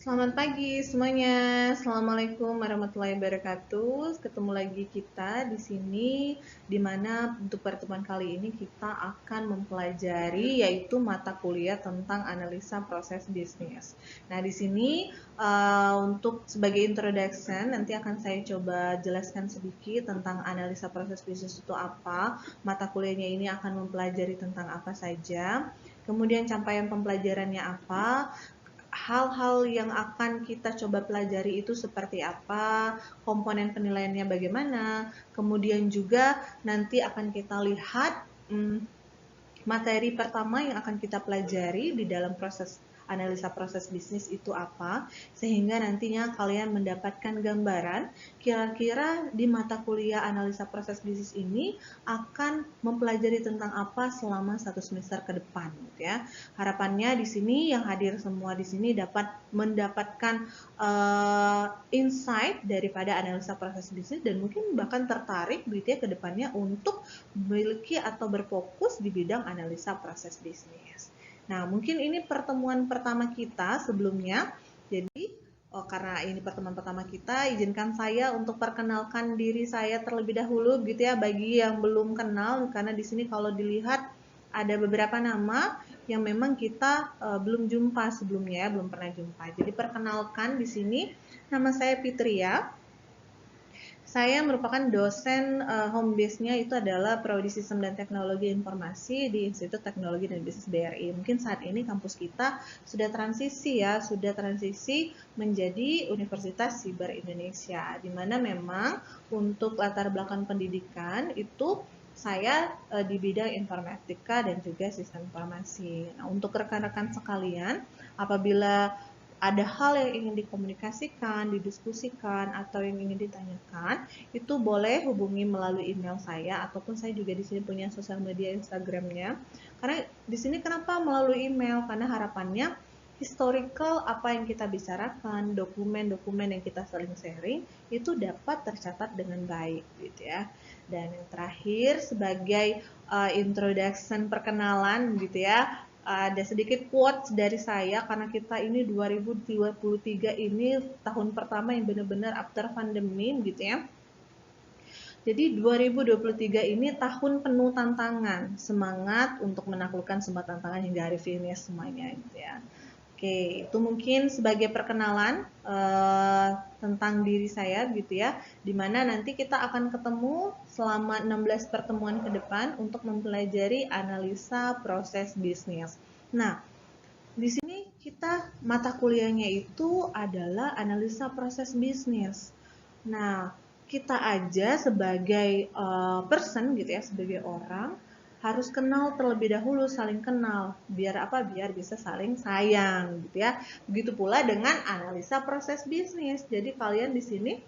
Selamat pagi semuanya. Assalamualaikum warahmatullahi wabarakatuh. Ketemu lagi kita di sini, di mana untuk pertemuan kali ini kita akan mempelajari yaitu mata kuliah tentang analisa proses bisnis. Nah, di sini untuk sebagai introduction nanti akan saya coba jelaskan sedikit tentang analisa proses bisnis itu apa. Mata kuliahnya ini akan mempelajari tentang apa saja. Kemudian capaian pembelajarannya apa, hal-hal yang akan kita coba pelajari itu seperti apa, komponen penilaiannya bagaimana, kemudian juga nanti akan kita lihat materi pertama yang akan kita pelajari di dalam proses analisa proses bisnis itu apa, sehingga nantinya kalian mendapatkan gambaran kira-kira di mata kuliah analisa proses bisnis ini akan mempelajari tentang apa selama satu semester ke depan, gitu ya. Harapannya di sini yang hadir semua di sini dapat mendapatkan insight daripada analisa proses bisnis dan mungkin bahkan tertarik gitu ya ke depannya untuk memiliki atau berfokus di bidang analisa proses bisnis. Nah, mungkin ini pertemuan pertama kita sebelumnya. Jadi, karena ini pertemuan pertama kita, izinkan saya untuk perkenalkan diri saya terlebih dahulu gitu ya bagi yang belum kenal, karena di sini kalau dilihat ada beberapa nama yang memang kita belum jumpa sebelumnya, belum pernah jumpa. Jadi perkenalkan di sini, nama saya Fitria. Saya merupakan dosen home base-nya itu adalah Prodi Sistem dan Teknologi Informasi di Institut Teknologi dan Bisnis BRI. Mungkin saat ini kampus kita sudah transisi ya, sudah transisi menjadi Universitas Siber Indonesia, di mana memang untuk latar belakang pendidikan itu saya di bidang informatika dan juga sistem informasi. Nah, untuk rekan-rekan sekalian, apabila ada hal yang ingin dikomunikasikan, didiskusikan, atau yang ingin ditanyakan, itu boleh hubungi melalui email saya, ataupun saya juga di sini punya sosial media Instagramnya. Karena di sini kenapa melalui email? Karena harapannya historical apa yang kita bicarakan, dokumen-dokumen yang kita saling sharing, itu dapat tercatat dengan baik, gitu ya. Dan yang terakhir sebagai introduction perkenalan, gitu ya, ada sedikit quotes dari saya karena kita ini 2023 ini tahun pertama yang benar-benar after pandemi gitu ya. Jadi 2023 ini tahun penuh tantangan, semangat untuk menaklukkan semua tantangan hingga hari finish semuanya gitu ya. Oke, itu mungkin sebagai perkenalan tentang diri saya gitu ya, dimana nanti kita akan ketemu selama 16 pertemuan ke depan untuk mempelajari analisa proses bisnis. Nah, di sini kita mata kuliahnya itu adalah analisa proses bisnis. Nah, kita aja sebagai person gitu ya, sebagai orang harus kenal terlebih dahulu, saling kenal. Biar apa? Biar bisa saling sayang gitu ya. Begitu pula dengan analisa proses bisnis. Jadi kalian di sini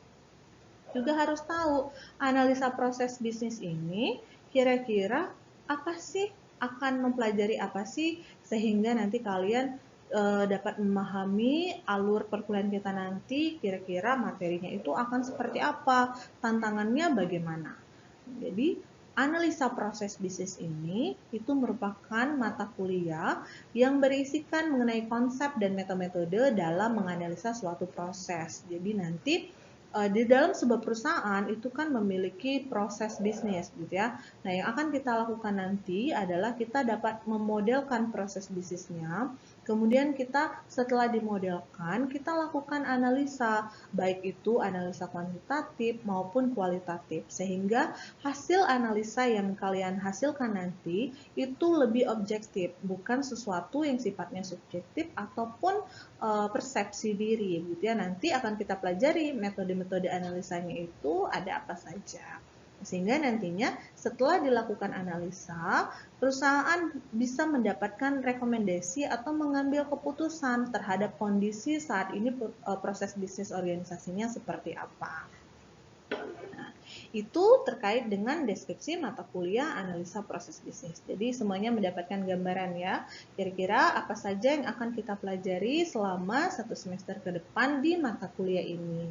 juga harus tahu analisa proses bisnis ini kira-kira apa sih, akan mempelajari apa sih, sehingga nanti kalian dapat memahami alur perkuliahan kita nanti kira-kira materinya itu akan seperti apa, tantangannya bagaimana. Jadi analisa proses bisnis ini itu merupakan mata kuliah yang berisikan mengenai konsep dan metode-metode dalam menganalisa suatu proses. Jadi nanti di dalam sebuah perusahaan itu kan memiliki proses bisnis gitu ya. Nah, yang akan kita lakukan nanti adalah kita dapat memodelkan proses bisnisnya. Kemudian kita setelah dimodelkan, kita lakukan analisa, baik itu analisa kuantitatif maupun kualitatif. Sehingga hasil analisa yang kalian hasilkan nanti itu lebih objektif, bukan sesuatu yang sifatnya subjektif ataupun persepsi diri gitu ya. Nanti akan kita pelajari metode-metode analisanya itu ada apa saja. Sehingga nantinya setelah dilakukan analisa, perusahaan bisa mendapatkan rekomendasi atau mengambil keputusan terhadap kondisi saat ini proses bisnis organisasinya seperti apa. Itu terkait dengan deskripsi mata kuliah analisa proses bisnis. Jadi semuanya mendapatkan gambaran ya, kira-kira apa saja yang akan kita pelajari selama satu semester ke depan di mata kuliah ini.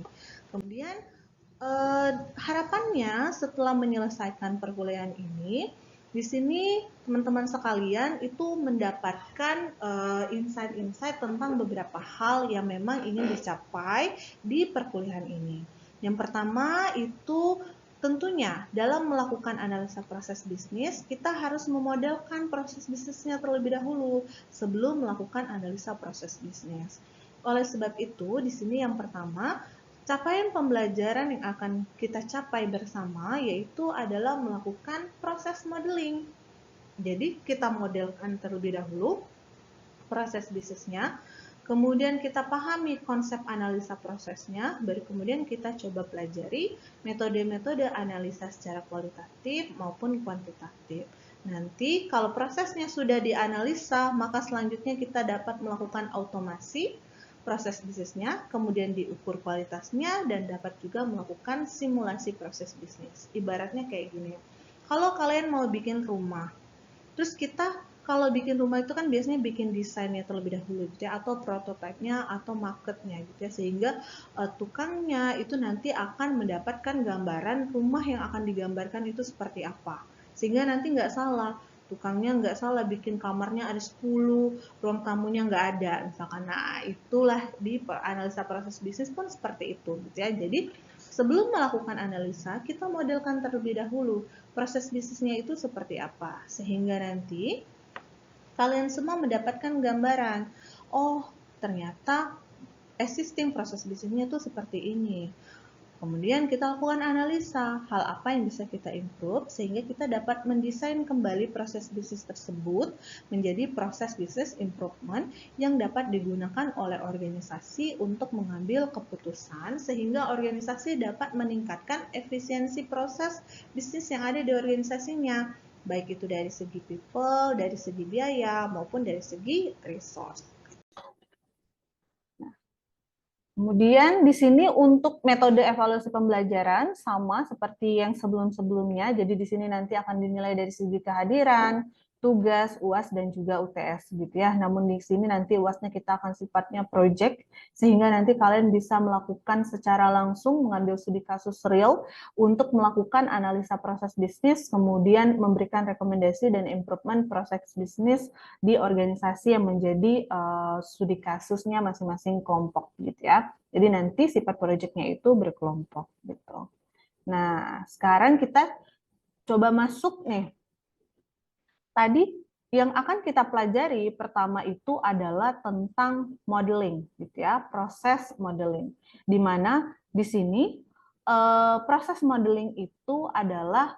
Kemudian harapannya setelah menyelesaikan perkuliahan ini, Di sini teman-teman sekalian itu mendapatkan insight-insight tentang beberapa hal yang memang ingin dicapai di perkuliahan ini. Yang pertama itu tentunya dalam melakukan analisa proses bisnis, kita harus memodelkan proses bisnisnya terlebih dahulu sebelum melakukan analisa proses bisnis. Oleh sebab itu, di sini yang pertama, capaian pembelajaran yang akan kita capai bersama yaitu adalah melakukan proses modeling. Jadi kita modelkan terlebih dahulu proses bisnisnya, kemudian kita pahami konsep analisa prosesnya, baru kemudian kita coba pelajari metode-metode analisa secara kualitatif maupun kuantitatif. Nanti kalau prosesnya sudah dianalisa, maka selanjutnya kita dapat melakukan automasi proses bisnisnya, kemudian diukur kualitasnya, dan dapat juga melakukan simulasi proses bisnis. Ibaratnya kayak gini, kalau kalian mau bikin rumah, terus kita kalau bikin rumah itu kan biasanya bikin desainnya terlebih dahulu gitu ya, atau prototipenya atau marketnya gitu ya, sehingga tukangnya itu nanti akan mendapatkan gambaran rumah yang akan digambarkan itu seperti apa, sehingga nanti nggak salah, tukangnya nggak salah bikin kamarnya ada 10, ruang tamunya nggak ada misalkan. Nah itulah di analisa proses bisnis pun seperti itu gitu ya. Jadi sebelum melakukan analisa, kita modelkan terlebih dahulu proses bisnisnya itu seperti apa, sehingga nanti kalian semua mendapatkan gambaran, oh ternyata existing proses bisnisnya itu seperti ini. Kemudian kita lakukan analisa, hal apa yang bisa kita improve sehingga kita dapat mendesain kembali proses bisnis tersebut menjadi proses bisnis improvement yang dapat digunakan oleh organisasi untuk mengambil keputusan sehingga organisasi dapat meningkatkan efisiensi proses bisnis yang ada di organisasinya, baik itu dari segi people, dari segi biaya, maupun dari segi resource. Kemudian di sini untuk metode evaluasi pembelajaran sama seperti yang sebelum-sebelumnya. Jadi di sini nanti akan dinilai dari segi kehadiran, tugas, UAS, dan juga UTS gitu ya. Namun di sini nanti UASnya kita akan sifatnya project, sehingga nanti kalian bisa melakukan secara langsung mengambil studi kasus real untuk melakukan analisa proses bisnis, kemudian memberikan rekomendasi dan improvement proses bisnis di organisasi yang menjadi studi kasusnya masing-masing kelompok gitu ya. Jadi nanti sifat project-nya itu berkelompok gitu. Nah, sekarang kita coba masuk nih. Tadi yang akan kita pelajari pertama itu adalah tentang modeling gitu ya, proses modeling. Di mana di sini proses modeling itu adalah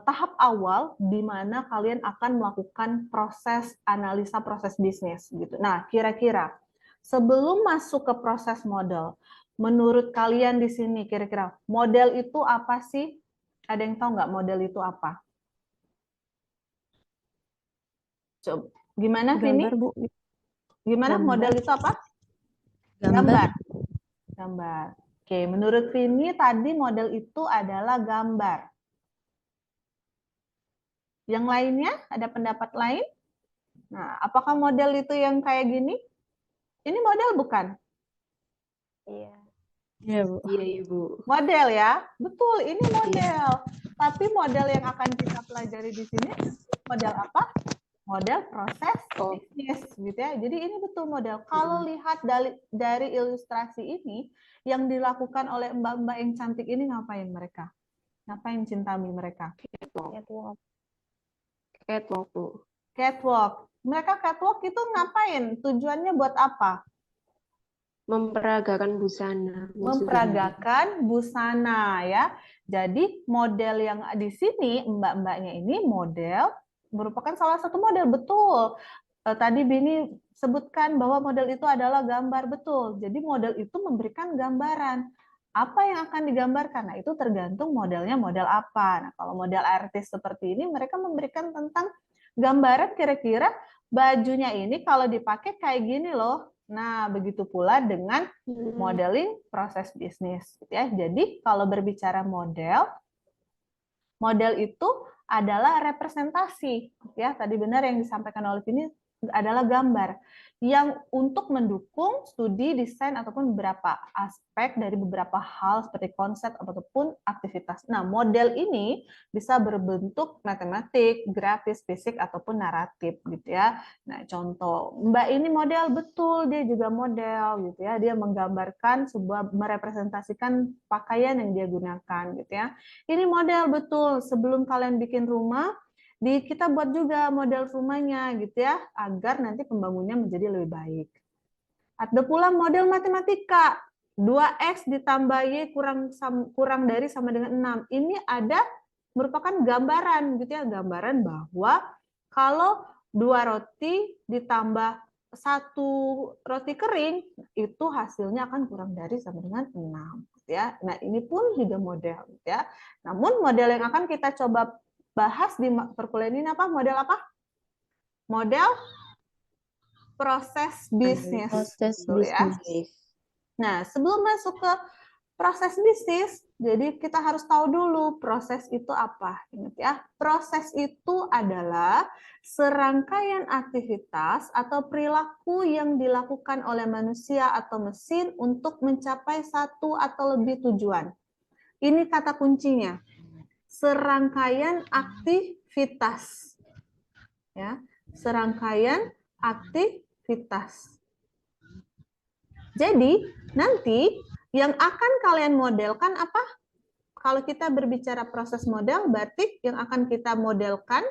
tahap awal di mana kalian akan melakukan proses analisa proses bisnis gitu. Nah, kira-kira sebelum masuk ke proses model, menurut kalian di sini kira-kira model itu apa sih? Ada yang tahu nggak model itu apa? Coba. Gimana, Vini? Gambar, Bu. Gimana Gambar. model itu apa? Gambar. Gambar. Oke, menurut Vini tadi model itu adalah gambar. Yang lainnya ada pendapat lain? Nah, apakah model itu yang kayak gini? Ini model bukan? Iya. Iya, Bu. Iya, Ibu. Model ya? Betul, ini model. Tapi model yang akan kita pelajari di sini model apa? Model proses bisnis gitu ya. Jadi ini betul model. Kalau lihat dari ilustrasi ini yang dilakukan oleh mbak-mbak yang cantik ini, ngapain mereka? Ngapain Cintami mereka? Catwalk. Catwalk, Bu. Catwalk. Mereka catwalk itu ngapain? Tujuannya buat apa? Memperagakan busana. Memperagakan busana ya. Jadi model yang di sini mbak-mbaknya ini model merupakan salah satu model, betul. Tadi Bini sebutkan bahwa model itu adalah gambar, betul. Jadi model itu memberikan gambaran. Apa yang akan digambarkan? Nah, itu tergantung modelnya model apa. Nah, kalau model artis seperti ini, mereka memberikan tentang gambaran kira-kira bajunya ini kalau dipakai kayak gini loh. Nah, begitu pula dengan modeling proses bisnis. Ya. Jadi, kalau berbicara model, model itu adalah representasi. Ya, tadi benar yang disampaikan oleh Vini, adalah gambar yang untuk mendukung studi, desain, ataupun beberapa aspek dari beberapa hal seperti konsep ataupun aktivitas. Nah, model ini bisa berbentuk matematik, grafis, fisik, ataupun naratif gitu ya. Nah, contoh, Mbak ini model, betul, dia juga model gitu ya. Dia menggambarkan sebuah, merepresentasikan pakaian yang dia gunakan gitu ya. Ini model, betul, sebelum kalian bikin rumah, kita buat juga model rumahnya gitu ya, agar nanti pembangunannya menjadi lebih baik. Ada pula model matematika, 2x ditambah y kurang dari sama dengan 6. Ini ada merupakan gambaran gitu ya, gambaran bahwa kalau 2 roti ditambah 1 roti kering, itu hasilnya akan kurang dari sama dengan 6 gitu ya. Nah, ini pun juga model gitu ya. Namun model yang akan kita coba bahas di perkuliahan ini apa? Model apa? Model proses bisnis. Proses Gitu ya. bisnis. Nah, sebelum masuk ke proses bisnis, jadi kita harus tahu dulu proses itu apa. Ingat ya, proses itu adalah serangkaian aktivitas atau perilaku yang dilakukan oleh manusia atau mesin untuk mencapai satu atau lebih tujuan. Ini kata kuncinya. Serangkaian aktivitas. Ya, serangkaian aktivitas. Jadi, nanti yang akan kalian modelkan apa? Kalau kita berbicara proses model, berarti yang akan kita modelkan,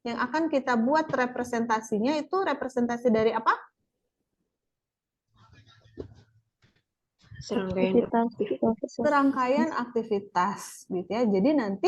yang akan kita buat representasinya itu representasi dari apa? Serangkaian aktivitas gitu ya. Jadi nanti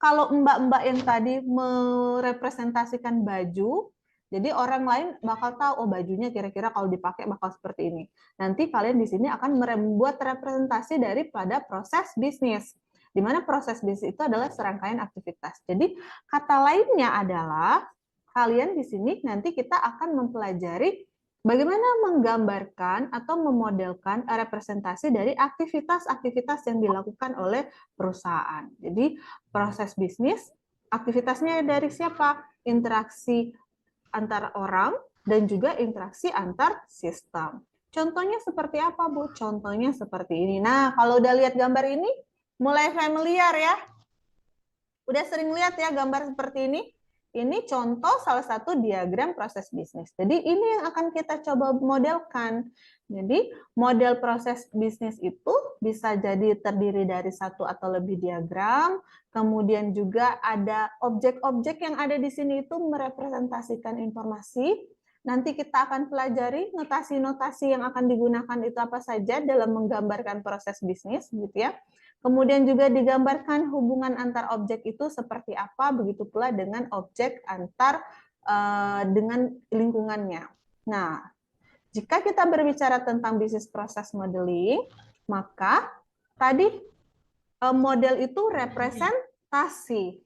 kalau mbak-mbak yang tadi merepresentasikan baju, jadi orang lain bakal tahu, oh bajunya kira-kira kalau dipakai bakal seperti ini. Nanti kalian di sini akan membuat representasi daripada proses bisnis. Di mana proses bisnis itu adalah serangkaian aktivitas. Jadi kata lainnya adalah kalian di sini nanti kita akan mempelajari bagaimana menggambarkan atau memodelkan representasi dari aktivitas-aktivitas yang dilakukan oleh perusahaan. Jadi proses bisnis, aktivitasnya dari siapa? Interaksi antar orang dan juga interaksi antar sistem. Contohnya seperti apa, Bu? Contohnya seperti ini. Nah, kalau udah lihat gambar ini, mulai familiar ya? Udah sering lihat ya gambar seperti ini? Ini contoh salah satu diagram proses bisnis. Jadi ini yang akan kita coba modelkan. Jadi model proses bisnis itu bisa jadi terdiri dari satu atau lebih diagram, kemudian juga ada objek-objek yang ada di sini itu merepresentasikan informasi. Nanti kita akan pelajari notasi-notasi yang akan digunakan itu apa saja dalam menggambarkan proses bisnis, gitu ya. Kemudian juga digambarkan hubungan antar objek itu seperti apa, begitu pula dengan objek antar dengan lingkungannya. Nah, jika kita berbicara tentang bisnis proses modeling, maka tadi model itu representasi.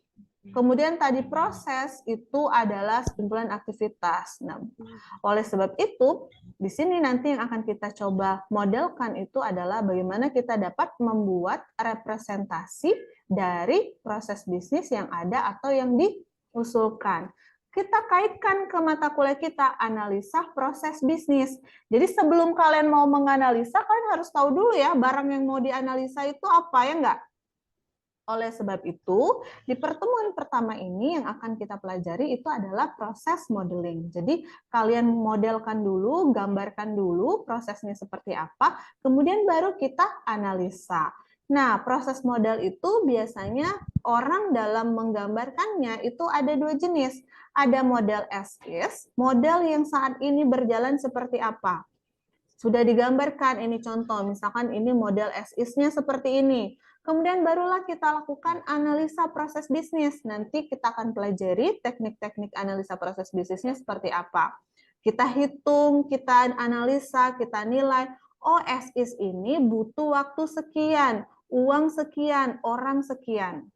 Kemudian tadi proses itu adalah sekumpulan aktivitas. Nah, oleh sebab itu, di sini nanti yang akan kita coba modelkan itu adalah bagaimana kita dapat membuat representasi dari proses bisnis yang ada atau yang diusulkan. Kita kaitkan ke mata kuliah kita, analisa proses bisnis. Jadi sebelum kalian mau menganalisa, kalian harus tahu dulu ya, barang yang mau dianalisa itu apa, ya enggak? Oleh sebab itu, di pertemuan pertama ini yang akan kita pelajari itu adalah proses modeling. Jadi, kalian modelkan dulu, gambarkan dulu prosesnya seperti apa, kemudian baru kita analisa. Nah, proses model itu biasanya orang dalam menggambarkannya itu ada dua jenis. Ada model as is, model yang saat ini berjalan seperti apa. Sudah digambarkan, ini contoh, misalkan ini model as is-nya seperti ini. Kemudian barulah kita lakukan analisa proses bisnis. Nanti kita akan pelajari teknik-teknik analisa proses bisnisnya seperti apa. Kita hitung, kita analisa, kita nilai, oh as is ini butuh waktu sekian, uang sekian, orang sekian.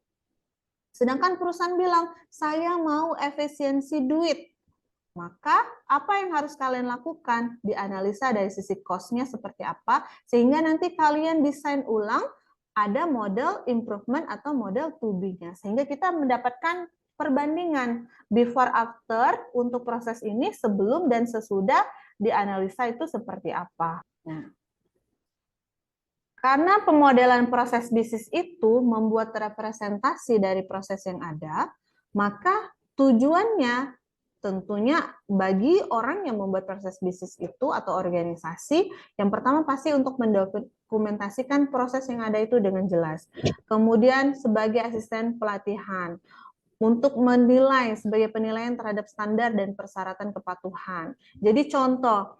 Sedangkan perusahaan bilang, saya mau efisiensi duit. Maka apa yang harus kalian lakukan? Dianalisa dari sisi cost-nya seperti apa, sehingga nanti kalian desain ulang ada model improvement atau model to be-nya. Sehingga kita mendapatkan perbandingan before after untuk proses ini sebelum dan sesudah dianalisa itu seperti apa. Nah, karena pemodelan proses bisnis itu membuat representasi dari proses yang ada, maka tujuannya tentunya bagi orang yang membuat proses bisnis itu atau organisasi, yang pertama pasti untuk mendokumentasikan proses yang ada itu dengan jelas. Kemudian sebagai asisten pelatihan, untuk menilai sebagai penilaian terhadap standar dan persyaratan kepatuhan. Jadi contoh,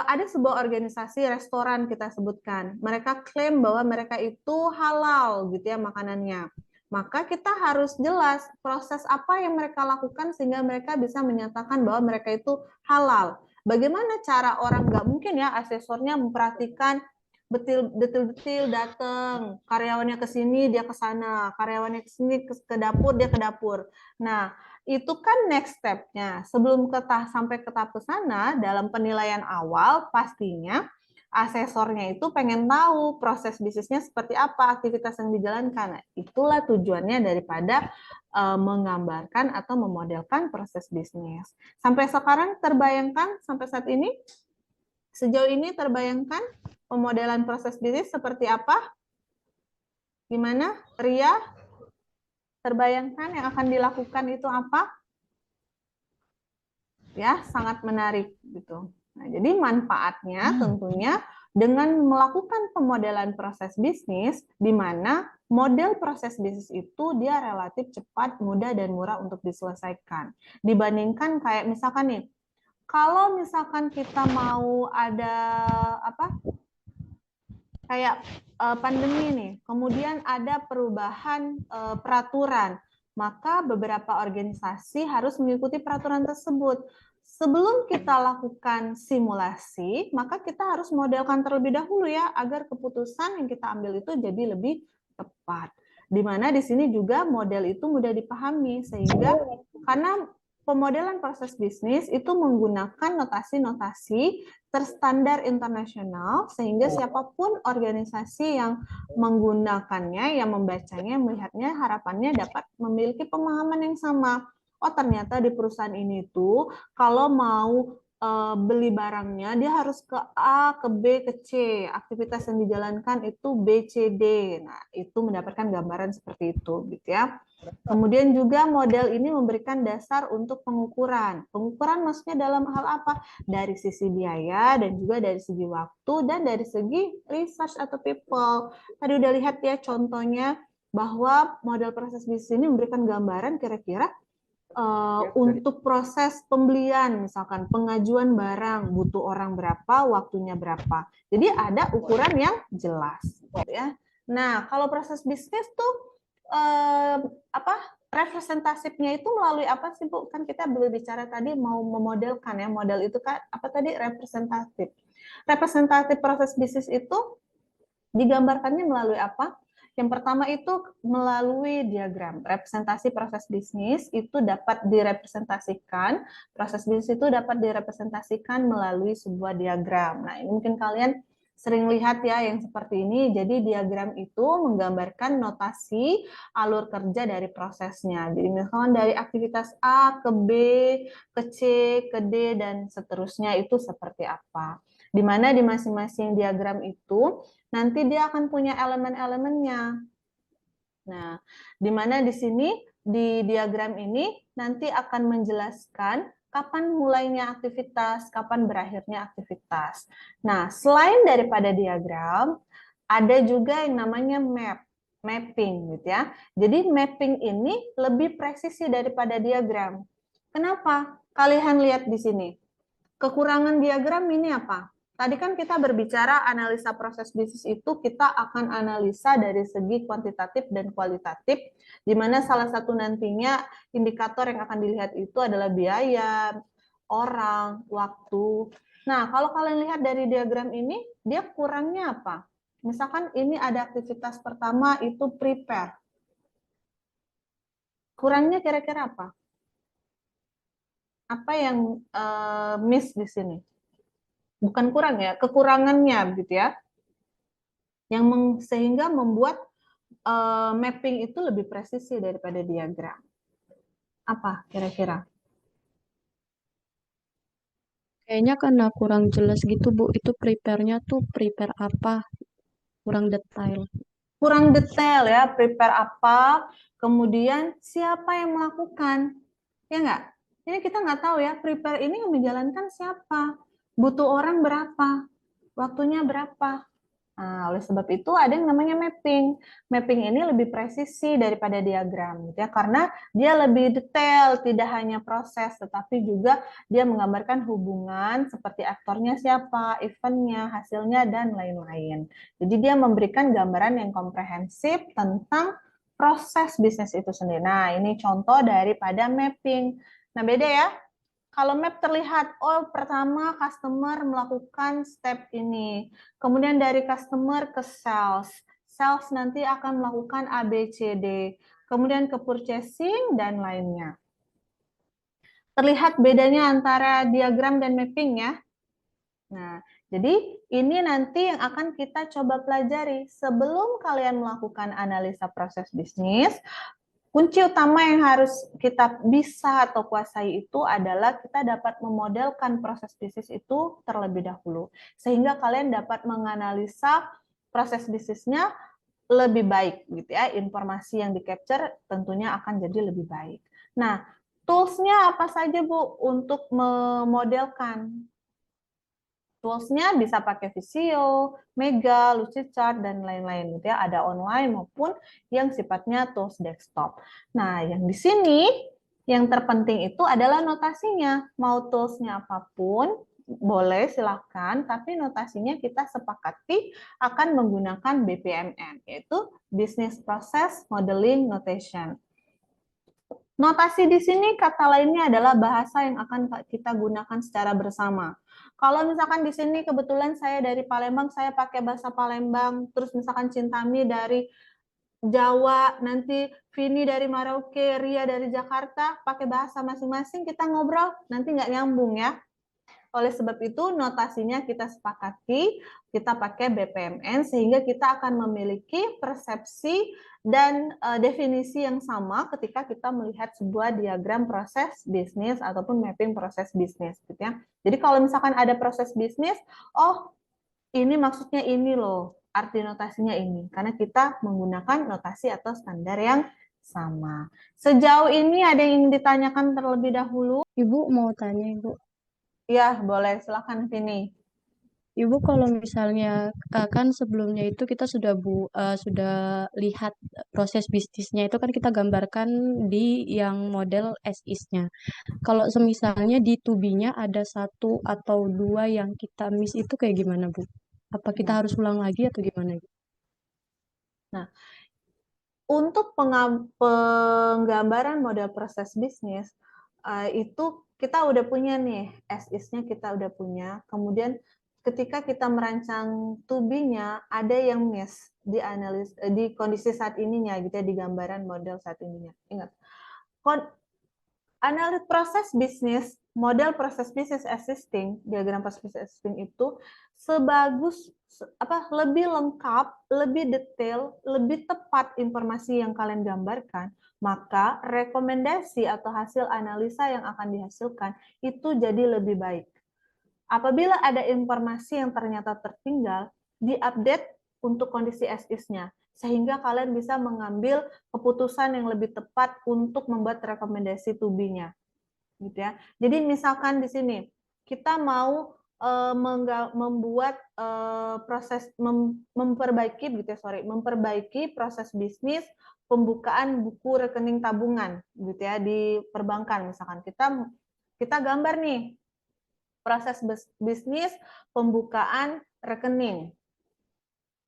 ada sebuah organisasi restoran kita sebutkan, mereka klaim bahwa mereka itu halal gitu ya makanannya. Maka kita harus jelas proses apa yang mereka lakukan sehingga mereka bisa menyatakan bahwa mereka itu halal. Bagaimana cara orang, nggak mungkin ya asesornya memperhatikan betul-betul datang, karyawannya ke sini dia ke sana, karyawannya ke sini ke dapur dia ke dapur. Nah, itu kan next step-nya. Sebelum sampai ke tahap ke sana, dalam penilaian awal pastinya asesornya itu pengen tahu proses bisnisnya seperti apa, aktivitas yang dijalankan. Nah, itulah tujuannya daripada menggambarkan atau memodelkan proses bisnis. Sampai sekarang terbayangkan, sampai saat ini, sejauh ini terbayangkan pemodelan proses bisnis seperti apa? Gimana, Ria? Terbayangkan yang akan dilakukan itu apa? Ya, sangat menarik gitu. Nah, jadi manfaatnya tentunya dengan melakukan pemodelan proses bisnis, di mana model proses bisnis itu dia relatif cepat, mudah, dan murah untuk diselesaikan. Dibandingkan kayak misalkan nih, kalau misalkan kita mau ada apa? Kayak pandemi nih, kemudian ada perubahan peraturan, maka beberapa organisasi harus mengikuti peraturan tersebut. Sebelum kita lakukan simulasi, maka kita harus modelkan terlebih dahulu ya, agar keputusan yang kita ambil itu jadi lebih tepat. Di mana di sini juga model itu mudah dipahami, sehingga karena pemodelan proses bisnis itu menggunakan notasi-notasi terstandar internasional, sehingga siapapun organisasi yang menggunakannya, yang membacanya, melihatnya, harapannya dapat memiliki pemahaman yang sama. Oh, ternyata di perusahaan ini tuh kalau mau beli barangnya dia harus ke A, ke B, ke C. Aktivitas yang dijalankan itu B, C, D. Nah, itu mendapatkan gambaran seperti itu gitu ya. Kemudian juga model ini memberikan dasar untuk pengukuran. Pengukuran maksudnya dalam hal apa? Dari sisi biaya dan juga dari segi waktu dan dari segi research atau people. Tadi udah lihat ya contohnya bahwa model proses bisnis ini memberikan gambaran kira-kira untuk proses pembelian, misalkan pengajuan barang, butuh orang berapa, waktunya berapa. Jadi ada ukuran yang jelas, ya. Nah, kalau proses bisnis tuh representatifnya itu melalui apa sih Bu? Kan kita belum bicara tadi mau memodelkan ya, model itu kan apa tadi representatif. Representatif proses bisnis itu digambarkannya melalui apa? Yang pertama itu melalui diagram. Representasi proses bisnis itu dapat direpresentasikan, proses bisnis itu dapat direpresentasikan melalui sebuah diagram. Nah, ini mungkin kalian sering lihat ya yang seperti ini. Jadi diagram itu menggambarkan notasi alur kerja dari prosesnya. Jadi misalkan dari aktivitas A ke B, ke C, ke D, dan seterusnya itu seperti apa. Di mana di masing-masing diagram itu nanti dia akan punya elemen-elemennya. Nah, di mana di sini di diagram ini nanti akan menjelaskan kapan mulainya aktivitas, kapan berakhirnya aktivitas. Nah, selain daripada diagram, ada juga yang namanya mapping gitu ya. Jadi mapping ini lebih presisi daripada diagram. Kenapa? Kalian lihat di sini. Kekurangan diagram ini apa? Tadi kan kita berbicara analisa proses bisnis itu kita akan analisa dari segi kuantitatif dan kualitatif, di mana salah satu nantinya indikator yang akan dilihat itu adalah biaya, orang, waktu. Nah, kalau kalian lihat dari diagram ini, dia kurangnya apa? Misalkan ini ada aktivitas pertama itu prepare. Kurangnya kira-kira apa? Apa yang miss di sini? Bukan kurang ya, kekurangannya gitu ya, yang sehingga membuat mapping itu lebih presisi daripada diagram. Apa kira-kira? Kayaknya karena kurang jelas gitu, Bu. Itu prepare-nya tuh prepare apa? Kurang detail. Kurang detail ya, prepare apa, kemudian siapa yang melakukan, ya nggak? Ini kita nggak tahu ya, prepare ini yang menjalankan siapa, butuh orang berapa, waktunya berapa. Nah, oleh sebab itu ada yang namanya mapping. Mapping ini lebih presisi daripada diagram, gitu ya, karena dia lebih detail, tidak hanya proses, tetapi juga dia menggambarkan hubungan seperti aktornya siapa, eventnya, hasilnya, dan lain-lain. Jadi dia memberikan gambaran yang komprehensif tentang proses bisnis itu sendiri. Nah, ini contoh daripada mapping. Nah, beda ya. Kalau map terlihat, oh pertama customer melakukan step ini, kemudian dari customer ke sales, sales nanti akan melakukan A, B, C, D, kemudian ke purchasing dan lainnya. Terlihat bedanya antara diagram dan mapping ya. Nah, jadi ini nanti yang akan kita coba pelajari sebelum kalian melakukan analisa proses bisnis. Kunci utama yang harus kita bisa atau kuasai itu adalah kita dapat memodelkan proses bisnis itu terlebih dahulu. Sehingga kalian dapat menganalisa proses bisnisnya lebih baik gitu ya. Informasi yang di-capture tentunya akan jadi lebih baik. Nah, tools-nya apa saja Bu untuk memodelkan? Tools-nya bisa pakai Visio, Mega, Lucidchart, dan lain-lain gitu ya. Ada online maupun yang sifatnya tools desktop. Nah, yang di sini yang terpenting itu adalah notasinya. Mau tools-nya apapun, boleh silahkan, tapi notasinya kita sepakati akan menggunakan BPMN, yaitu Business Process Modeling Notation. Notasi di sini kata lainnya adalah bahasa yang akan kita gunakan secara bersama. Kalau misalkan di sini kebetulan saya dari Palembang, saya pakai bahasa Palembang, terus misalkan Cintami dari Jawa, nanti Vini dari Merauke, Ria dari Jakarta, pakai bahasa masing-masing, kita ngobrol, nanti nggak nyambung ya. Oleh sebab itu, notasinya kita sepakati, kita pakai BPMN, sehingga kita akan memiliki persepsi dan definisi yang sama ketika kita melihat sebuah diagram proses bisnis ataupun mapping proses bisnis. Gitu ya. Jadi kalau misalkan ada proses bisnis, oh ini maksudnya ini loh, arti notasinya ini. Karena kita menggunakan notasi atau standar yang sama. Sejauh ini ada yang ingin ditanyakan terlebih dahulu? Ibu mau tanya, Ibu. Ya, boleh. Silakan, Vini. Ibu kalau misalnya kan sebelumnya itu kita sudah lihat proses bisnisnya itu kan kita gambarkan di yang model as is-nya. Kalau semisalnya di to-be-nya ada satu atau dua yang kita miss itu kayak gimana, Bu? Apa kita harus ulang lagi atau gimana? Nah, untuk penggambaran model proses bisnis, itu kita udah punya nih, as is-nya kita udah punya. Kemudian ketika kita merancang to be-nya, ada yang miss di kondisi saat ininya, gitu ya, di gambaran model saat ininya. Ingat, analis proses bisnis, model proses bisnis existing, diagram proses bisnis existing itu sebagus lebih lengkap, lebih detail, lebih tepat informasi yang kalian gambarkan, maka rekomendasi atau hasil analisa yang akan dihasilkan itu jadi lebih baik. Apabila ada informasi yang ternyata tertinggal, diupdate untuk kondisi as is-nya, sehingga kalian bisa mengambil keputusan yang lebih tepat untuk membuat rekomendasi to be-nya. Gitu ya. Jadi misalkan di sini kita mau membuat memperbaiki proses bisnis pembukaan buku rekening tabungan gitu ya di perbankan. Misalkan kita gambar nih proses bisnis pembukaan rekening.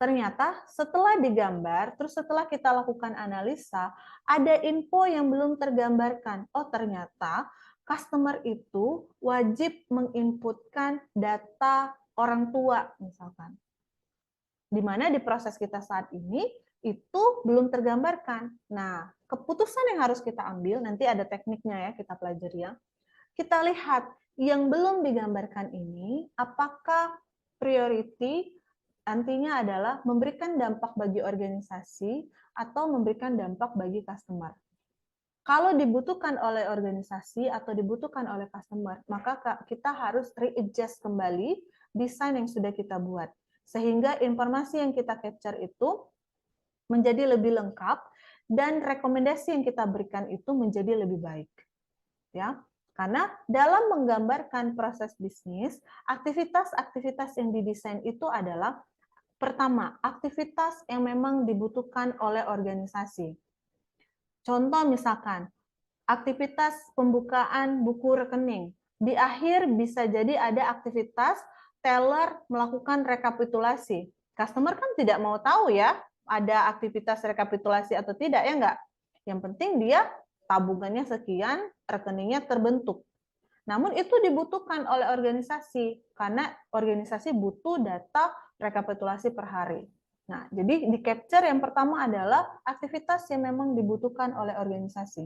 Ternyata setelah digambar, terus setelah kita lakukan analisa, ada info yang belum tergambarkan. Oh, ternyata customer itu wajib menginputkan data orang tua, misalkan. Di mana di proses kita saat ini, itu belum tergambarkan. Nah, keputusan yang harus kita ambil, nanti ada tekniknya ya, kita pelajari ya. Kita lihat, yang belum digambarkan ini, apakah priority artinya adalah memberikan dampak bagi organisasi atau memberikan dampak bagi customer. Kalau dibutuhkan oleh organisasi atau dibutuhkan oleh customer, maka kita harus readjust kembali desain yang sudah kita buat. Sehingga informasi yang kita capture itu menjadi lebih lengkap dan rekomendasi yang kita berikan itu menjadi lebih baik. Ya, karena dalam menggambarkan proses bisnis, aktivitas-aktivitas yang didesain itu adalah pertama, aktivitas yang memang dibutuhkan oleh organisasi. Contoh misalkan, aktivitas pembukaan buku rekening. Di akhir bisa jadi ada aktivitas teller melakukan rekapitulasi. Customer kan tidak mau tahu ya, ada aktivitas rekapitulasi atau tidak, ya enggak? Yang penting dia tabungannya sekian, rekeningnya terbentuk. Namun itu dibutuhkan oleh organisasi, karena organisasi butuh data rekapitulasi per hari. Nah, jadi di capture yang pertama adalah aktivitas yang memang dibutuhkan oleh organisasi.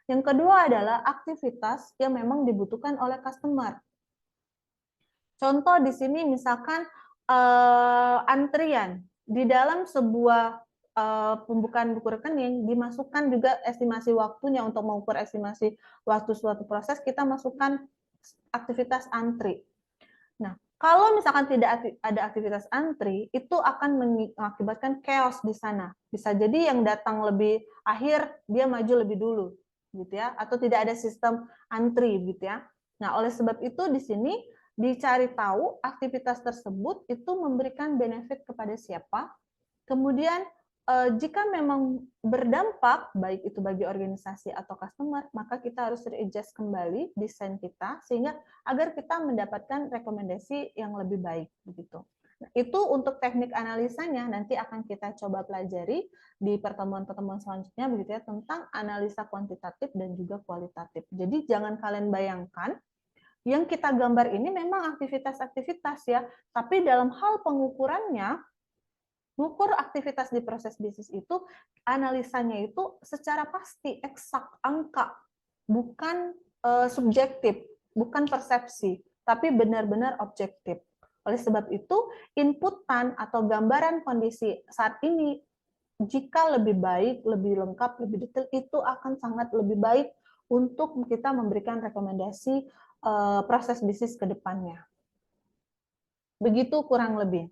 Yang kedua adalah aktivitas yang memang dibutuhkan oleh customer. Contoh di sini misalkan antrian. Di dalam sebuah pembukaan buku rekening dimasukkan juga estimasi waktunya. Untuk mengukur estimasi waktu suatu proses, kita masukkan aktivitas antri. Nah, kalau misalkan tidak ada aktivitas antri, itu akan mengakibatkan chaos di sana. Bisa jadi yang datang lebih akhir, dia maju lebih dulu, gitu ya, atau tidak ada sistem antri, gitu ya. Nah, oleh sebab itu di sini dicari tahu aktivitas tersebut itu memberikan benefit kepada siapa, kemudian jika memang berdampak, baik itu bagi organisasi atau customer, maka kita harus readjust kembali desain kita, sehingga agar kita mendapatkan rekomendasi yang lebih baik. Begitu. Nah, itu untuk teknik analisanya, nanti akan kita coba pelajari di pertemuan-pertemuan selanjutnya, begitu ya, tentang analisa kuantitatif dan juga kualitatif. Jadi jangan kalian bayangkan, yang kita gambar ini memang aktivitas-aktivitas ya, tapi dalam hal pengukurannya, mengukur aktivitas di proses bisnis itu, analisanya itu secara pasti, eksak, angka, bukan subjektif, bukan persepsi, tapi benar-benar objektif. Oleh sebab itu, inputan atau gambaran kondisi saat ini, jika lebih baik, lebih lengkap, lebih detail, itu akan sangat lebih baik untuk kita memberikan rekomendasi proses bisnis ke depannya. Begitu kurang lebih.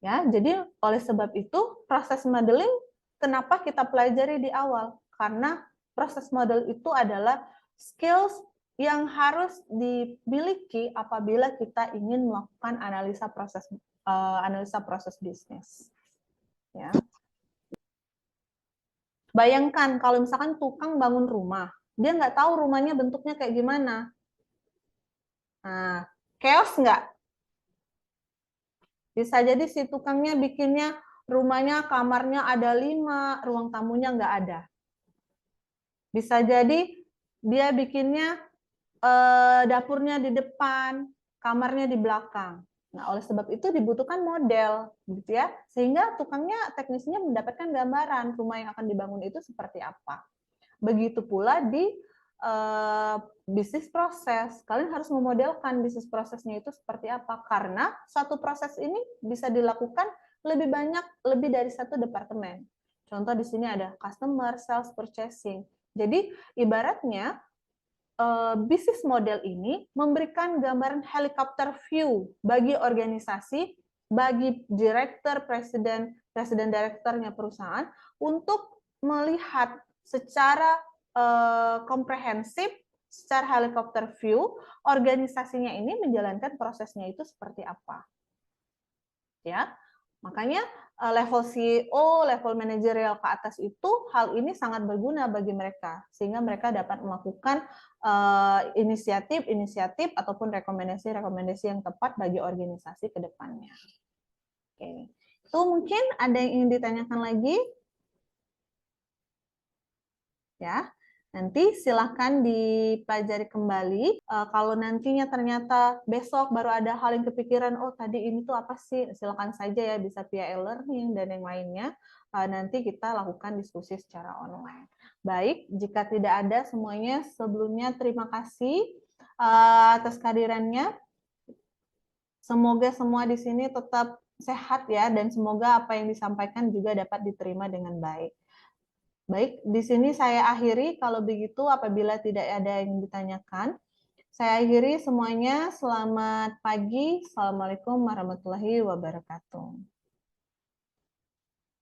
Ya, jadi oleh sebab itu proses modeling kenapa kita pelajari di awal? Karena proses model itu adalah skills yang harus dimiliki apabila kita ingin melakukan analisa proses bisnis. Ya. Bayangkan kalau misalkan tukang bangun rumah, dia nggak tahu rumahnya bentuknya kayak gimana. Nah, chaos nggak? Bisa jadi si tukangnya bikinnya rumahnya, kamarnya ada 5, ruang tamunya nggak ada. Bisa jadi dia bikinnya dapurnya di depan, kamarnya di belakang. Nah, oleh sebab itu dibutuhkan model, gitu ya, sehingga tukangnya, teknisnya mendapatkan gambaran rumah yang akan dibangun itu seperti apa. Begitu pula di bisnis proses, kalian harus memodelkan bisnis prosesnya itu seperti apa, karena suatu proses ini bisa dilakukan lebih banyak, lebih dari satu departemen. Contoh di sini ada customer, sales, purchasing. Jadi ibaratnya bisnis model ini memberikan gambaran helikopter view bagi organisasi, bagi direktur, presiden direkturnya perusahaan untuk melihat secara komprehensif, secara helikopter view, organisasinya ini menjalankan prosesnya itu seperti apa. Ya, makanya level CEO, level manajerial ke atas itu, hal ini sangat berguna bagi mereka, sehingga mereka dapat melakukan inisiatif ataupun rekomendasi-rekomendasi yang tepat bagi organisasi ke depannya. Oke. Itu mungkin ada yang ingin ditanyakan lagi? Ya. Nanti silahkan dipelajari kembali. Kalau nantinya ternyata besok baru ada hal yang kepikiran, oh tadi ini tuh apa sih? Silakan saja ya, bisa via e-learning dan yang lainnya. Nanti kita lakukan diskusi secara online. Baik, jika tidak ada semuanya, sebelumnya terima kasih atas kehadirannya. Semoga semua di sini tetap sehat ya, dan semoga apa yang disampaikan juga dapat diterima dengan baik. Baik, di sini saya akhiri. Kalau begitu, apabila tidak ada yang ditanyakan, saya akhiri semuanya. Selamat pagi. Assalamualaikum warahmatullahi wabarakatuh.